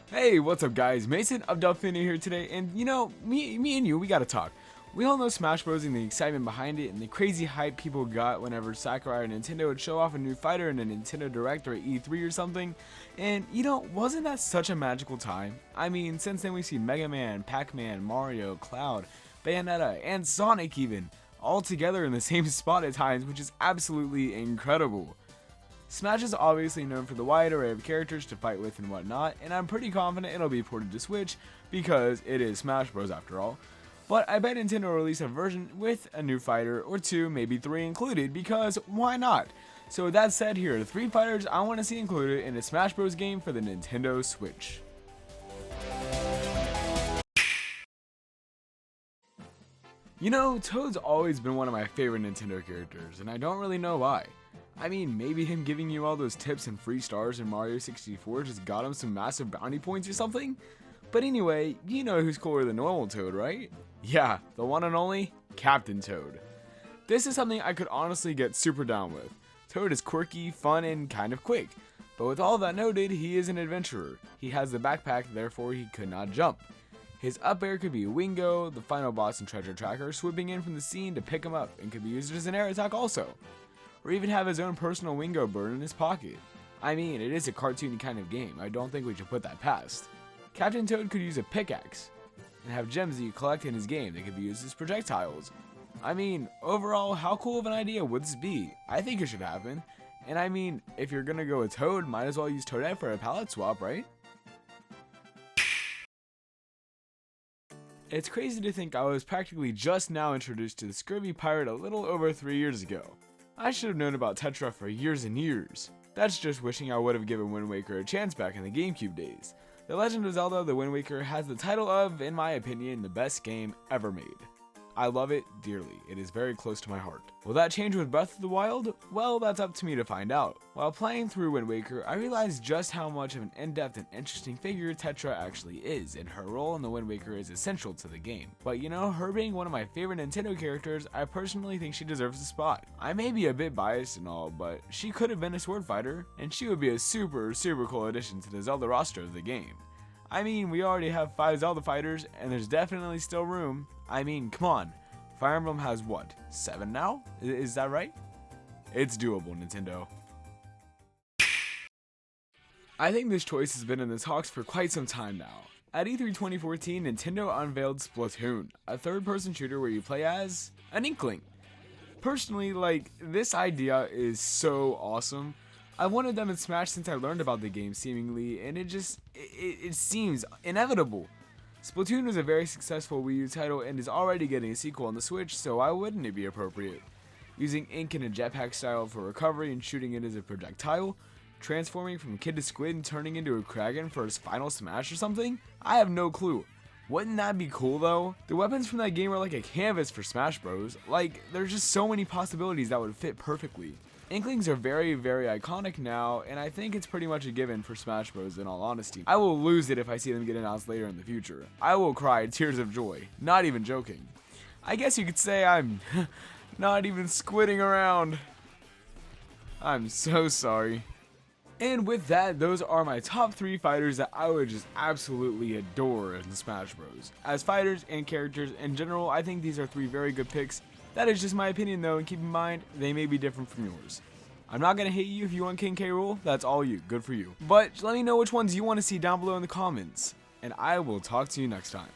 Hey, what's up guys? Mason of Delphine here today, and you know, me and you, we gotta talk. We all know Smash Bros. And the excitement behind it and the crazy hype people got whenever Sakurai and Nintendo would show off a new fighter in a Nintendo Direct or at E3 or something. And you know, wasn't that such a magical time? I mean, since then we've seen Mega Man, Pac-Man, Mario, Cloud, Bayonetta, and Sonic even, all together in the same spot at times, which is absolutely incredible. Smash is obviously known for the wide array of characters to fight with and whatnot, and I'm pretty confident it'll be ported to Switch because it is Smash Bros after all. But I bet Nintendo will release a version with a new fighter or two, maybe three included, because why not? So with that said, here are the 3 fighters I want to see included in a Smash Bros game for the Nintendo Switch. You know, Toad's always been one of my favorite Nintendo characters, and I don't really know why. I mean, maybe him giving you all those tips and free stars in Mario 64 just got him some massive bounty points or something? But anyway, you know who's cooler than normal Toad, right? Yeah, the one and only Captain Toad. This is something I could honestly get super down with. Toad is quirky, fun, and kind of quick. But with all that noted, he is an adventurer. He has the backpack, therefore he could not jump. His up air could be a Wingo, the final boss and treasure tracker, swooping in from the scene to pick him up, and could be used as an air attack also. Or even have his own personal Wingo bird in his pocket. I mean, it is a cartoony kind of game, I don't think we should put that past. Captain Toad could use a pickaxe, and have gems that you collect in his game that could be used as projectiles. I mean, overall, how cool of an idea would this be? I think it should happen. And I mean, if you're gonna go with Toad, might as well use Toadette for a palette swap, right? It's crazy to think I was practically just now introduced to the scurvy pirate a little over 3 years ago. I should have known about Tetra for years and years. That's just wishing I would have given Wind Waker a chance back in the GameCube days. The Legend of Zelda: The Wind Waker has the title of, in my opinion, the best game ever made. I love it dearly. It is very close to my heart. Will that change with Breath of the Wild? Well, that's up to me to find out. While playing through Wind Waker, I realized just how much of an in-depth and interesting figure Tetra actually is, and her role in the Wind Waker is essential to the game. But you know, her being one of my favorite Nintendo characters, I personally think she deserves a spot. I may be a bit biased and all, but she could have been a sword fighter, and she would be a super cool addition to the Zelda roster of the game. I mean, we already have 5 Zelda fighters, and there's definitely still room. I mean, come on. Fire Emblem has what, 7 now? Is that right? It's doable, Nintendo. I think this choice has been in the talks for quite some time now. At E3 2014, Nintendo unveiled Splatoon, a third-person shooter where you play as an Inkling. Personally, this idea is so awesome. I wanted them in Smash since I learned about the game seemingly, and it seems inevitable. Splatoon was a very successful Wii U title and is already getting a sequel on the Switch, so why wouldn't it be appropriate? Using ink in a jetpack style for recovery and shooting it as a projectile, transforming from Kid to Squid and turning into a Kraken for his final smash or something? I have no clue. Wouldn't that be cool though? The weapons from that game are like a canvas for Smash Bros. There's just so many possibilities that would fit perfectly. Inklings are very iconic now, and I think it's pretty much a given for Smash Bros. In all honesty. I will lose it if I see them get announced later in the future. I will cry tears of joy, not even joking. I guess you could say I'm not even squidding around. I'm so sorry. And with that, those are my top 3 fighters that I would just absolutely adore in Smash Bros. As fighters and characters in general, I think these are 3 very good picks. That is just my opinion though, and keep in mind, they may be different from yours. I'm not gonna hate you if you want King K. Rool, that's all you, good for you. But let me know which ones you want to see down below in the comments, and I will talk to you next time.